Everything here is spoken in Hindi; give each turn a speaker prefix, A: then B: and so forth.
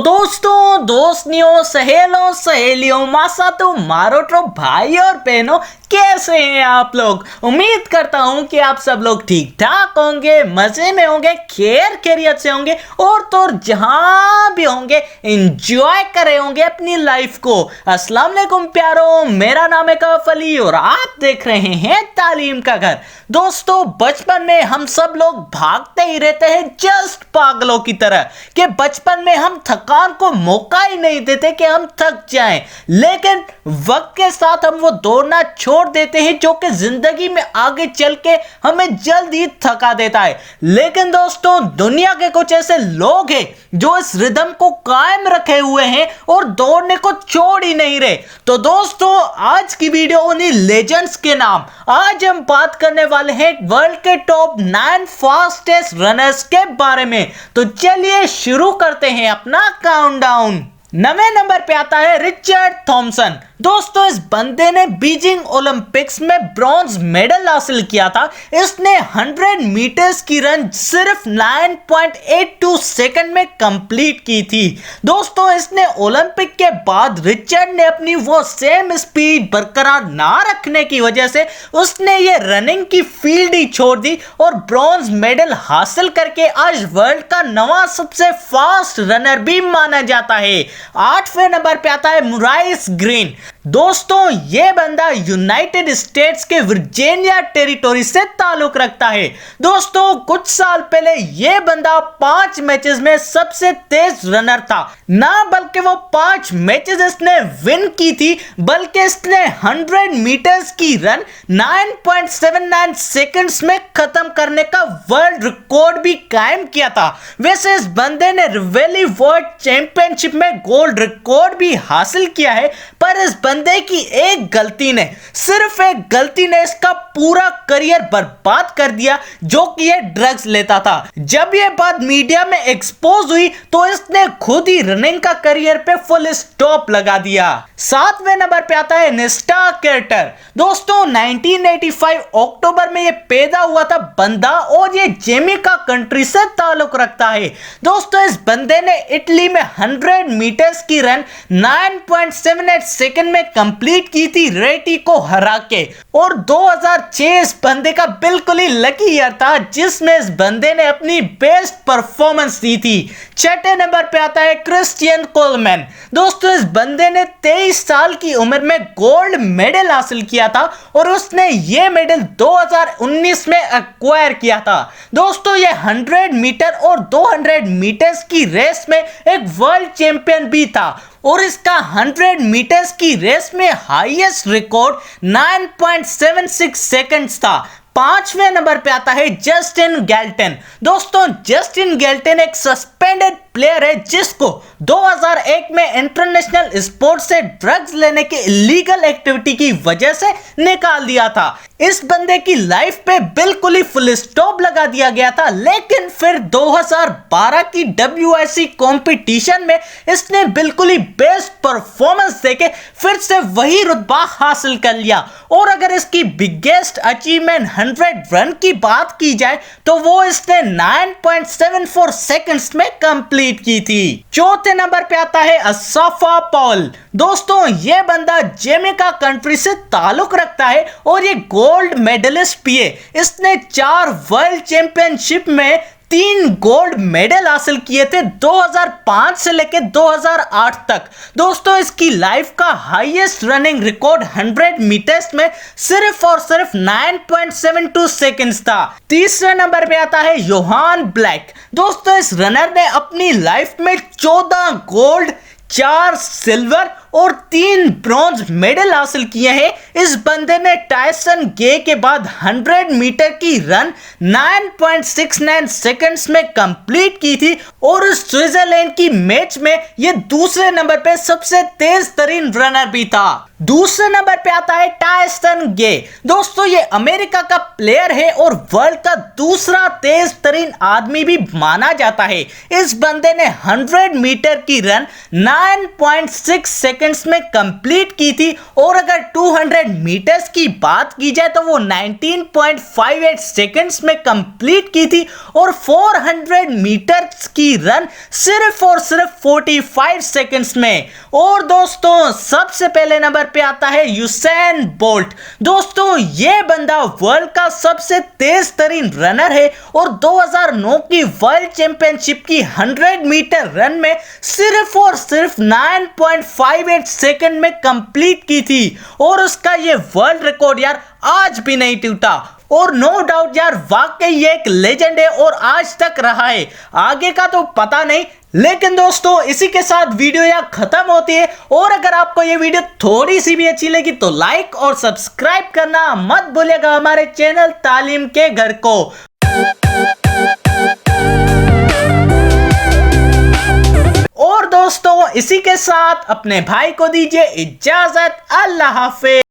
A: दोस्तों, दोस्तियों, सहेलों, सहेलियों, मासातो, मारोटो, भाई और बहनों, कैसे हैं आप लोग। उम्मीद करता हूं कि आप सब लोग ठीक ठाक होंगे, मजे में होंगे, खैर खैरियत से होंगे और तो जहां भी होंगे एंजॉय कर रहे होंगे अपनी लाइफ को। अस्सलाम वालेकुम प्यारो, मेरा नाम है कफ अली और आप देख रहे हैं तालीम का घर। दोस्तों, बचपन में हम सब लोग भागते ही रहते हैं जस्ट पागलों की तरह कि बचपन में हम थकान को मौका ही नहीं देते कि हम थक जाएं, लेकिन वक्त के साथ हम वो दौड़ना छोड़ देते हैं जो कि जिंदगी में आगे चल के हमें जल्द ही थका देता है। लेकिन दोस्तों, दुनिया के कुछ ऐसे लोग हैं जो इस रिदम को कायम रखे हुए हैं और दौड़ने को छोड़ ही नहीं रहे। तो दोस्तों, आज की वीडियो उन्हीं लेजेंड्स के नाम। आज हम बात करने वाले हैं वर्ल्ड के टॉप 9 फास्टेस्ट रनर्स के बारे में। तो चलिए शुरू करते हैं अपना काउंटडाउन। 9वें नंबर पे आता है रिचर्ड थॉमसन। दोस्तों, इस बंदे ने बीजिंग ओलंपिक्स में ब्रॉन्ज मेडल हासिल किया था। इसने 100 मीटर्स की रन सिर्फ 9.82 सेकंड में कंप्लीट की थी। दोस्तों, इसने ओलंपिक के बाद रिचर्ड ने अपनी वो सेम स्पीड बरकरार ना रखने की वजह से उसने ये रनिंग की फील्ड ही छोड़ दी और ब्रॉन्ज मेडल हासिल करके आज वर्ल्ड का 9वां सबसे फास्ट रनर भी माना जाता है। 8वें नंबर पे आता है मुराइस ग्रीन। दोस्तों, यह बंदा यूनाइटेड स्टेट्स के वर्जीनिया टेरिटोरी से ताल्लुक रखता है। दोस्तों, कुछ साल पहले यह बंदा 5 मैचेस में सबसे तेज रनर था। ना बल्कि वो 5 मैचेस इसने विन की थी, बल्कि इसने 100 मीटर्स की रन 9.79 सेकंड्स में खत्म करने का वर्ल्ड रिकॉर्ड भी कायम किया था। वैसे इस बंदे ने रिवेली वर्ल्ड चैंपियनशिप में गोल्ड रिकॉर्ड भी हासिल किया है, पर इस बंदे की एक गलती ने, सिर्फ एक गलती ने इसका पूरा करियर बर्बाद कर दिया, जो कि ये ड्रग्स लेता था। जब ये बात मीडिया में एक्सपोज हुई तो इसने खुद ही रनिंग का करियर पे फुल स्टॉप लगा दिया। 7वें नंबर पे आता है नेस्टा कार्टर। दोस्तों, 1985 अक्टूबर में ये पैदा हुआ था बंदा और ये जैमेका कंट्री से ताल्लुक रखता है। दोस्तों, इस बंदे ने इटली में 100 मीटर्स की रन 9.78 सेकंड में कंप्लीट की थी रेटी को हरा के। और 2006 इस बंदे का बिल्कुल ही लकी ईयर था जिसमें इस बंदे ने अपनी बेस्ट परफॉर्मेंस दी थी। 6ठे नंबर पे आता है क्रिस्टियन कोलमैन। दोस्तों, इस बंदे ने 23 साल की उम्र में गोल्ड मेडल हासिल किया था और उसने ये मेडल 2019 में एक्वायर किया था। दोस्तों, ये 100 मीटर और 200 मीटर्स की रेस में एक वर्ल्ड चैंपियन भी था और इसका 100 मीटर्स की रेस में हाईएस्ट रिकॉर्ड 9.76 सेकंड्स था। 5वें नंबर पे आता है जस्टिन गैल्टन। दोस्तों, जस्टिन गैल्टन एक सस्पेंडेड प्लेयर है जिसको 2001 में इंटरनेशनल स्पोर्ट से ड्रग्स लेने की इलीगल एक्टिविटी की वजह से निकाल दिया था। इस बंदे की लाइफ पे बिल्कुल ही फुल स्टॉप लगा दिया गया था, लेकिन फिर 2012 की WIC कंपटीशन में इसने बिल्कुल ही बेस्ट परफॉर्मेंस देके फिर से वही रुतबा हासिल कर लिया। और अगर इसकी बिगेस्ट अचीवमेंट 100 रन की बात की जाए तो वो इसने 9.74 सेकंड्स में कंप्लीट की थी। 4थे नंबर पे आता है असाफा पॉल। दोस्तों, ये बंदा जैमेका कंट्री से ताल्लुक रखता है और ये गोल्ड मेडलिस्ट भी है। इसने 4 वर्ल्ड चैंपियनशिप में 3 गोल्ड मेडल हासिल किए थे 2005 से लेकर 2008 तक। दोस्तों, इसकी लाइफ का हाईएस्ट रनिंग रिकॉर्ड 100 मीटर्स में सिर्फ और सिर्फ 9.72 सेकंड्स था। 3रे नंबर पे आता है योहान ब्लैक। दोस्तों, इस रनर ने अपनी लाइफ में 14 गोल्ड, 4 सिल्वर और 3 ब्रॉन्ज मेडल हासिल किए हैं। इस बंदे ने टायसन गे के बाद 100 मीटर की रन 9.69 सेकंड्स में कंप्लीट की थी और स्विट्जरलैंड की मैच में यह दूसरे नंबर पे सबसे तेज तरीन रनर भी था। दूसरे नंबर पे आता है टायसन गे। दोस्तों, ये अमेरिका का प्लेयर है और वर्ल्ड का दूसरा तेज तरीन आदमी भी माना जाता है। इस बंदे ने 100 मीटर की रन 9.6 सेकंड सेकंड्स में कंप्लीट की थी और अगर 200 मीटर्स की बात की जाए तो वो 19.58 सेकंड्स में कंप्लीट की थी और 400 मीटर्स की रन सिर्फ और सिर्फ 45 सेकंड्स में। और दोस्तों सबसे पहले नंबर पे आता है यूसेन बोल्ट। दोस्तों ये बंदा वर्ल्ड का सबसे तेज तरीन रनर है और 2009 की वर्ल्ड चैंपियनशिप की 100 मीटर रन में सिर्फ और सिर्फ 9.58 सेकंड में कंप्लीट की थी और उसका ये वर्ल्ड रिकॉर्ड यार आज भी नहीं टूटा। और नो डाउट यार वाकई ये एक लेजेंड है और आज तक रहा है, आगे का तो पता नहीं। लेकिन दोस्तों इसी के साथ वीडियो यहाँ खत्म होती है और अगर आपको ये वीडियो थोड़ी सी भी अच्छी लगी तो लाइक और सब्सक्राइब करना मत भूलिएगा हमारे चैनल तालीम के घर को। और दोस्तों इसी के साथ अपने भाई को दीजिए इजाजत। अल्लाह हाफिज।